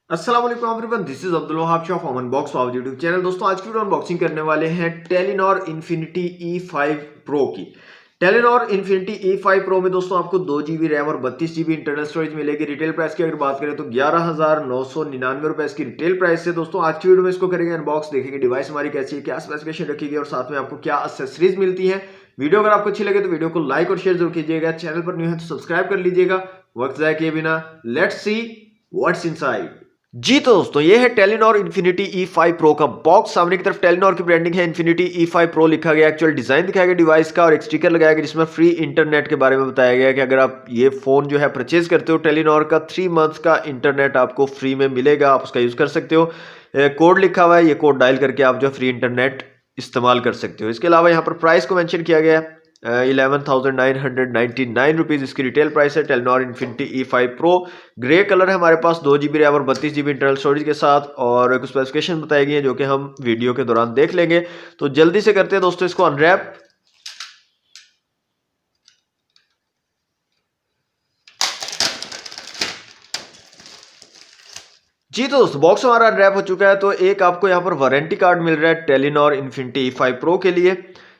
अस्सलाम वालेकुम everyone, this is Abdul Wahab Shah from unbox wow YouTube channel. दोस्तों आज की वीडियो अनबॉक्सिंग करने वाले हैं टेलीनॉर इन्फिनिटी E5 प्रो की। टेलीनॉर इन्फिनिटी E5 प्रो में दोस्तों आपको 2 GB रैम और 32 GB इंटरनल स्टोरेज मिलेगी। रिटेल प्राइस की अगर बात करें तो 11,999 रुपए इसकी रिटेल प्राइस है। दोस्तों आज की वीडियो में इसको करेंगे अनबॉक्स, देखेंगे डिवाइस हमारी कैसी है, क्या स्पेसिफिकेशन रखी गई और साथ में आपको क्या एक्सेसरीज मिलती है। वीडियो अगर आपको अच्छी लगे तो वीडियो को लाइक और शेयर जरूर कीजिएगा। चैनल पर न्यू है तो सब्सक्राइब कर लीजिएगा। वक्त जाए किए बिना लेट्स सी व्हाट्स इनसाइड। जी तो दोस्तों ये है टेलीनॉर इन्फिनिटी E5 प्रो का बॉक्स। सामने की तरफ टेलीनॉर की ब्रांडिंग है, इन्फिनिटी E5 प्रो लिखा गया, एक्चुअल डिजाइन दिखाया गया डिवाइस का और एक स्टिकर लगाया गया जिसमें फ्री इंटरनेट के बारे में बताया गया कि अगर आप ये फोन जो है परचेज करते हो टेलीनॉर का 3 मंथ्स का इंटरनेट आपको फ्री में मिलेगा, आप उसका यूज कर सकते हो। कोड लिखा हुआ है, ये कोड डायल करके आप जो फ्री इंटरनेट इस्तेमाल कर सकते हो। इसके अलावा यहाँ पर प्राइस को मेंशन किया गया है 11,999 रुपीज इसकी रिटेल प्राइस है। Telenor infinity E5 pro grey colour है हमारे पास, 2 GB रैम और 32 GB इंटरनल स्टोरेज के साथ और कुछ स्पेसिफिकेशन बताई गई है जो कि हम वीडियो के दौरान देख लेंगे। तो जल्दी से करते हैं दोस्तों इसको अनरैप। जी तो दोस्तों बॉक्स हमारा अनरैप हो चुका है। तो एक आपको यहाँ पर वारंटी कार्ड मिल रहा है टेलीनॉर इन्फिनिटी E5 प्रो के लिए।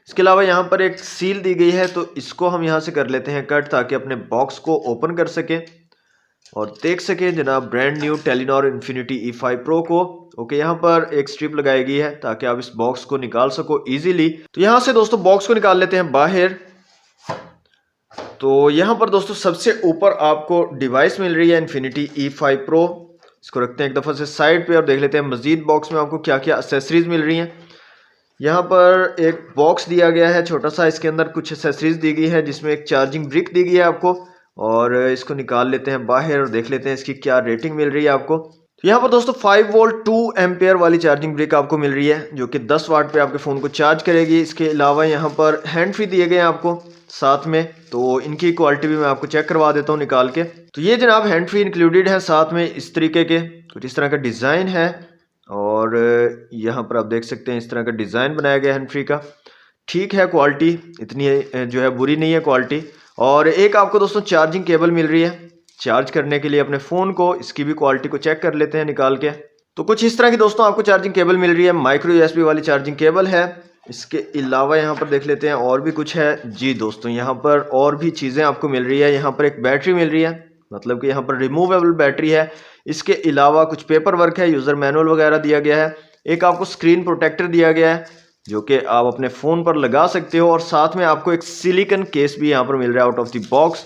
इसके अलावा यहाँ पर एक सील दी गई है, तो इसको हम यहाँ से कर लेते हैं कट ताकि अपने बॉक्स को ओपन कर सकें और देख सकें जनाब brand new Telenor infinity E5 pro को। ओके, यहाँ पर एक स्ट्रिप लगाई गई है ताकि आप इस बॉक्स को निकाल सको इजीली। तो यहाँ से दोस्तों बॉक्स को निकाल लेते हैं बाहर। तो यहाँ पर दोस्तों सबसे ऊपर आपको डिवाइस मिल रही है इन्फिनिटी E5 प्रो। इसको रखते हैं एक दफ़ा से साइड पे और देख लेते हैं मजीद बॉक्स में आपको क्या क्या एक्सेसरीज मिल रही हैं। यहाँ पर एक बॉक्स दिया गया है छोटा सा, इसके अंदर कुछ एक्सेसरीज दी गई है जिसमें एक चार्जिंग ब्रिक दी गई है आपको और इसको निकाल लेते हैं बाहर और देख लेते हैं इसकी क्या रेटिंग मिल रही है आपको। तो यहाँ पर दोस्तों 5 वोल्ट 2 एम्पेयर वाली चार्जिंग ब्रिक आपको मिल रही है जो कि 10 वाट पे आपके फ़ोन को चार्ज करेगी। इसके अलावा यहाँ पर हैंड फ्री दिए गए हैं आपको साथ में, तो इनकी क्वालिटी भी मैं आपको चेक करवा देता हूँ निकाल के। तो ये जनाब हैंड फ्री इंक्लूडेड है साथ में, इस तरीके के कुछ इस तरह का डिज़ाइन है और यहाँ पर आप देख सकते हैं इस तरह का डिज़ाइन बनाया गया है हैंड फ्री का। ठीक है, क्वालिटी इतनी जो है बुरी नहीं है क्वालिटी। और एक आपको दोस्तों चार्जिंग केबल मिल रही है चार्ज करने के लिए अपने फ़ोन को, इसकी भी क्वालिटी को चेक कर लेते हैं निकाल के। तो कुछ इस तरह की दोस्तों आपको चार्जिंग केबल मिल रही है, माइक्रो USB वाली चार्जिंग केबल है। इसके अलावा यहाँ पर देख लेते हैं और भी कुछ है। जी दोस्तों यहाँ पर और भी चीज़ें आपको मिल रही है। यहाँ पर एक बैटरी मिल रही है, मतलब कि यहाँ पर रिमूवेबल बैटरी है। इसके अलावा कुछ पेपर वर्क है, यूज़र मैनुअल वगैरह दिया गया है। एक आपको स्क्रीन प्रोटेक्टर दिया गया है जो कि आप अपने फ़ोन पर लगा सकते हो और साथ में आपको एक सिलिकन केस भी यहाँ पर मिल रहा है आउट ऑफ द बॉक्स।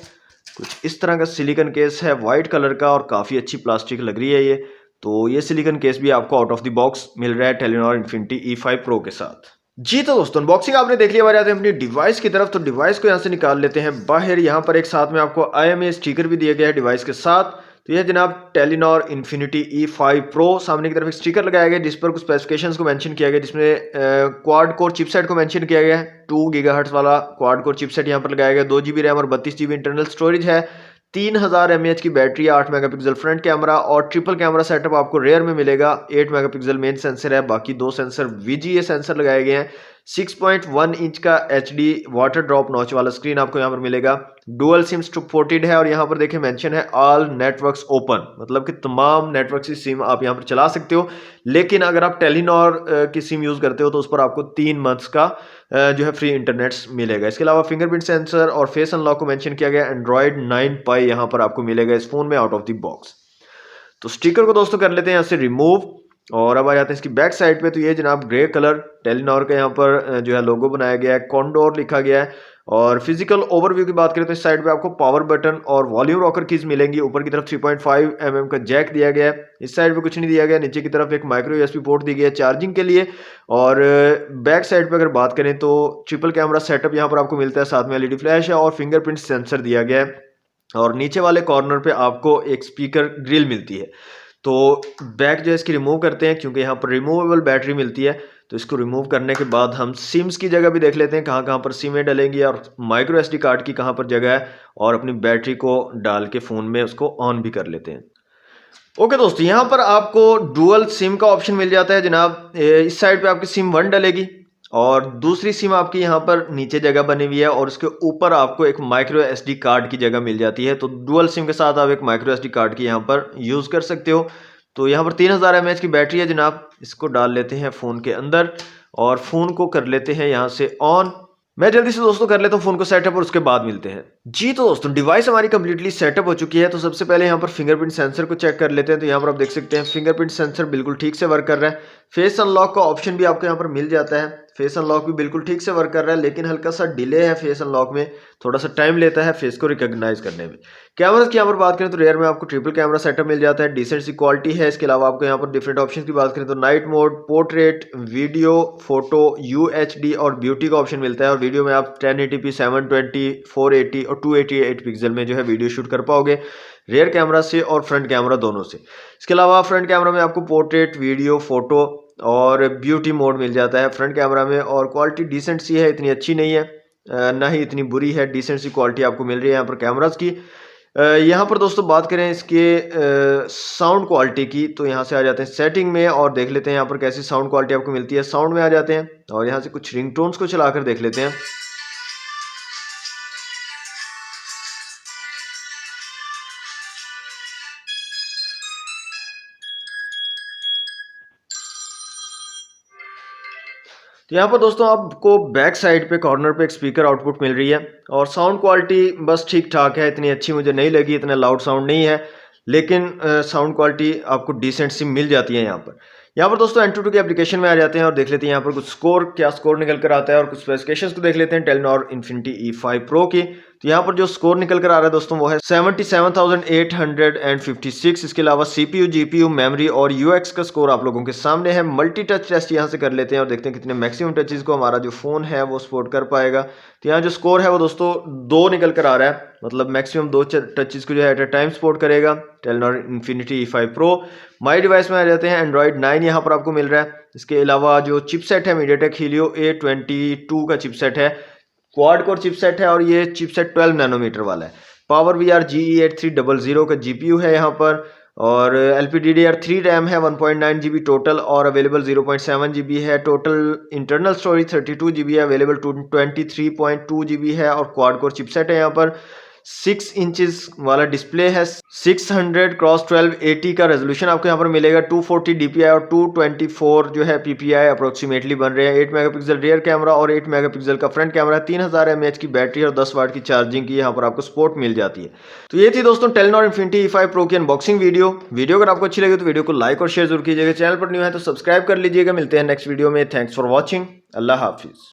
कुछ इस तरह का सिलिकन केस है वाइट कलर का और काफ़ी अच्छी प्लास्टिक लग रही है ये। तो ये सिलिकन केस भी आपको आउट ऑफ द बॉक्स मिल रहा है टेलीनॉर इन्फिनिटी E5 प्रो के साथ। जी तो दोस्तों अनबॉक्सिंग आपने देख लिया। जाते हैं अपनी डिवाइस की तरफ। तो डिवाइस को यहाँ से निकाल लेते हैं बाहर। यहाँ पर एक साथ में आपको IMEI स्टिकर भी दिया गया है डिवाइस के साथ। तो यह जनाब टेलीनॉर इन्फिनिटी E5 प्रो, सामने की तरफ एक स्टिकर लगाया गया जिस पर कुछ स्पेसिफिकेशंस को मेंशन किया गया, जिसमें क्वाड कोर चिपसेट को मेंशन किया गया है। 2 GHz वाला क्वाड कोर चिपसेट यहाँ पर लगाया गया, 2 GB रैम और 32 GB इंटरनल स्टोरेज है, 3000 mAh की बैटरी, 8 मेगापिक्सल फ्रंट कैमरा और ट्रिपल कैमरा सेटअप आपको रेयर में मिलेगा। 8 मेगापिक्सल मेन सेंसर है, बाकी 2 सेंसर VGA सेंसर लगाए गए हैं। 6.1 इंच का HD वाटर ड्रॉप नॉच वाला स्क्रीन आपको यहाँ पर मिलेगा। डुअल सिम सपोर्टेड है और यहाँ पर देखिए मेंशन है ऑल नेटवर्क्स ओपन, मतलब कि तमाम नेटवर्क की सिम आप यहाँ पर चला सकते हो। लेकिन अगर आप टेलीनॉर की सिम यूज़ करते हो तो उस पर आपको 3 मंथ्स का जो है फ्री इंटरनेट मिलेगा। इसके अलावा फिंगरप्रिंट सेंसर और फेस अनलॉक को मेंशन किया गया। एंड्रॉयड 9 पाई यहाँ पर आपको मिलेगा इस फोन में आउट ऑफ द बॉक्स। तो स्टिकर को दोस्तों कर लेते हैं यहाँ से रिमूव और अब आ जाते हैं इसकी बैक साइड पे। तो ये जनाब ग्रे कलर टेलीनॉर का यहाँ पर जो है लोगो बनाया गया है, कॉन्डोर लिखा गया है। और फिजिकल ओवरव्यू की बात करें तो इस साइड पे आपको पावर बटन और वॉल्यूम रॉकर कीज मिलेंगी। ऊपर की तरफ 3.5 mm का जैक दिया गया है, इस साइड पे कुछ नहीं दिया गया। नीचे की तरफ एक माइक्रो USB पोर्ट दी गई है चार्जिंग के लिए। और बैक साइड पे अगर बात करें तो ट्रिपल कैमरा सेटअप यहाँ पर आपको मिलता है, साथ में LED फ्लैश है और फिंगरप्रिंट सेंसर दिया गया है। और नीचे वाले कॉर्नर पे आपको एक स्पीकर ग्रिल मिलती है। तो बैक जो है इसकी रिमूव करते हैं क्योंकि यहाँ पर रिमूवेबल बैटरी मिलती है। तो इसको रिमूव करने के बाद हम सिम्स की जगह भी देख लेते हैं कहाँ कहाँ पर सिमें डलेंगी और माइक्रो SD कार्ड की कहाँ पर जगह है, और अपनी बैटरी को डाल के फ़ोन में उसको ऑन भी कर लेते हैं। ओके दोस्तों, यहाँ पर आपको डुअल सिम का ऑप्शन मिल जाता है जनाब। इस साइड पे आपकी सिम 1 डलेगी और दूसरी सिम आपकी यहाँ पर नीचे जगह बनी हुई है और उसके ऊपर आपको एक माइक्रो SD कार्ड की जगह मिल जाती है। तो डुअल सिम के साथ आप एक माइक्रो SD कार्ड की यहाँ पर यूज़ कर सकते हो। तो यहाँ पर 3000 mAh की बैटरी है जनाब। इसको डाल लेते हैं फ़ोन के अंदर और फ़ोन को कर लेते हैं यहाँ से ऑन। मैं जल्दी से दोस्तों कर लेता हूँ फ़ोन को सेटअप और उसके बाद मिलते हैं। जी तो दोस्तों डिवाइस हमारी कंप्लीटली सेटअप हो चुकी है। तो सबसे पहले यहाँ पर फिंगरप्रिंट सेंसर को चेक कर लेते हैं। तो यहाँ पर आप देख सकते हैं फिंगरप्रिंट सेंसर बिल्कुल ठीक से वर्क कर रहा है। फेस अनलॉक का ऑप्शन भी आपको यहाँ पर मिल जाता है। फेस अनलॉक भी बिल्कुल ठीक से वर्क कर रहा है, लेकिन हल्का सा डिले है फेस अनलॉक में, थोड़ा सा टाइम लेता है फेस को रिकॉग्नाइज करने में। कैमरास की यहाँ पर बात करें तो रेयर में आपको ट्रिपल कैमरा सेटअप मिल जाता है, डिसेंट सी क्वालिटी है। इसके अलावा आपको यहाँ पर डिफरेंट ऑप्शन की बात करें तो night mode, portrait, video, photo, UHD और ब्यूटी का ऑप्शन मिलता है। और वीडियो में आप 1080p, 720, 480 और 288 पिक्सल में जो है वीडियो शूट कर पाओगे, रेयर कैमरा से और फ्रंट कैमरा दोनों से। इसके अलावा फ्रंट कैमरा में आपको पोर्ट्रेट, वीडियो, फोटो और ब्यूटी मोड मिल जाता है फ्रंट कैमरा में। और क्वालिटी डिसेंट सी है, इतनी अच्छी नहीं है ना ही इतनी बुरी है, डिसेंट सी क्वालिटी आपको मिल रही है यहाँ पर कैमरास की। यहाँ पर दोस्तों बात करें इसके साउंड क्वालिटी की, तो यहाँ से आ जाते हैं सेटिंग में और देख लेते हैं यहाँ पर कैसी साउंड क्वालिटी आपको मिलती है। साउंड में आ जाते हैं और यहाँ से कुछ रिंगटोन्स को चलाकर देख लेते हैं। तो यहाँ पर दोस्तों आपको बैक साइड पे कॉर्नर पे एक स्पीकर आउटपुट मिल रही है और साउंड क्वालिटी बस ठीक ठाक है, इतनी अच्छी मुझे नहीं लगी, इतना लाउड साउंड नहीं है, लेकिन साउंड क्वालिटी आपको डिसेंट सी मिल जाती है यहाँ पर। यहाँ पर दोस्तों एंटूटू की एप्लीकेशन में आ जाते हैं और देख लेते हैं यहाँ पर कुछ स्कोर, क्या स्कोर निकल कर आता है और कुछ स्पेसिफिकेशंस को देख लेते हैं टेलीनॉर इन्फिनिटी E5 Pro की। तो यहाँ पर जो स्कोर निकल कर आ रहा है दोस्तों वो है 77,856। इसके अलावा CPU, GPU, मेमोरी और UX का स्कोर आप लोगों के सामने है। मल्टी टच टेस्ट यहाँ से कर लेते हैं और देखते हैं कितने मैक्सिमम टचेस को हमारा जो फ़ोन है वो सपोर्ट कर पाएगा। तो यहाँ जो स्कोर है वो दोस्तों 2 निकल कर आ रहा है, मतलब मैक्सिमम 2 टचेस को जो है एट अ टाइम सपोर्ट करेगा Telenor infinity E5 Pro। My device में आ जाते हैं, एंड्रॉइड 9 यहाँ पर आपको मिल रहा है। इसके अलावा जो चिपसेट है मीडियाटेक हीलियो A22 का चिपसेट है, क्वाड कोर चिपसेट है और ये चिपसेट 12 नैनोमीटर वाला है। पावर VR GE8300 का GPU है यहाँ पर और LPDDR3 रैम है, 1.9 GB टोटल और अवेलेबल 0.7 GB है। टोटल इंटरनल स्टोरेज 32 GB है, अवेलेबल 23.2 GB है और क्वाड कोर चिपसेट है। यहाँ पर 6 इंचेस वाला डिस्प्ले है, 600x1280 का रेजोल्यूशन आपको यहाँ पर मिलेगा, 240 DPI और 224 जो है PPI अप्रोक्सीमेटली बन रहे हैं। 8 मेगापिक्सल रियर कैमरा और 8 मेगापिक्सल का फ्रंट कैमरा, 3000 mAh की बैटरी और 10 वाट की चार्जिंग की यहाँ पर आपको सपोर्ट मिल जाती है। तो ये थी दोस्तों टेलीनॉर इन्फिनिटी E5 Pro की अनबॉक्सिंग वीडियो अगर आपको अच्छी लगी तो वीडियो को लाइक और शेयर जरूर कीजिएगा। चैनल पर न्यू है तो सब्सक्राइब कर लीजिएगा। मिलते हैं नेक्स्ट वीडियो में। Thanks for watching. Allah Hafiz.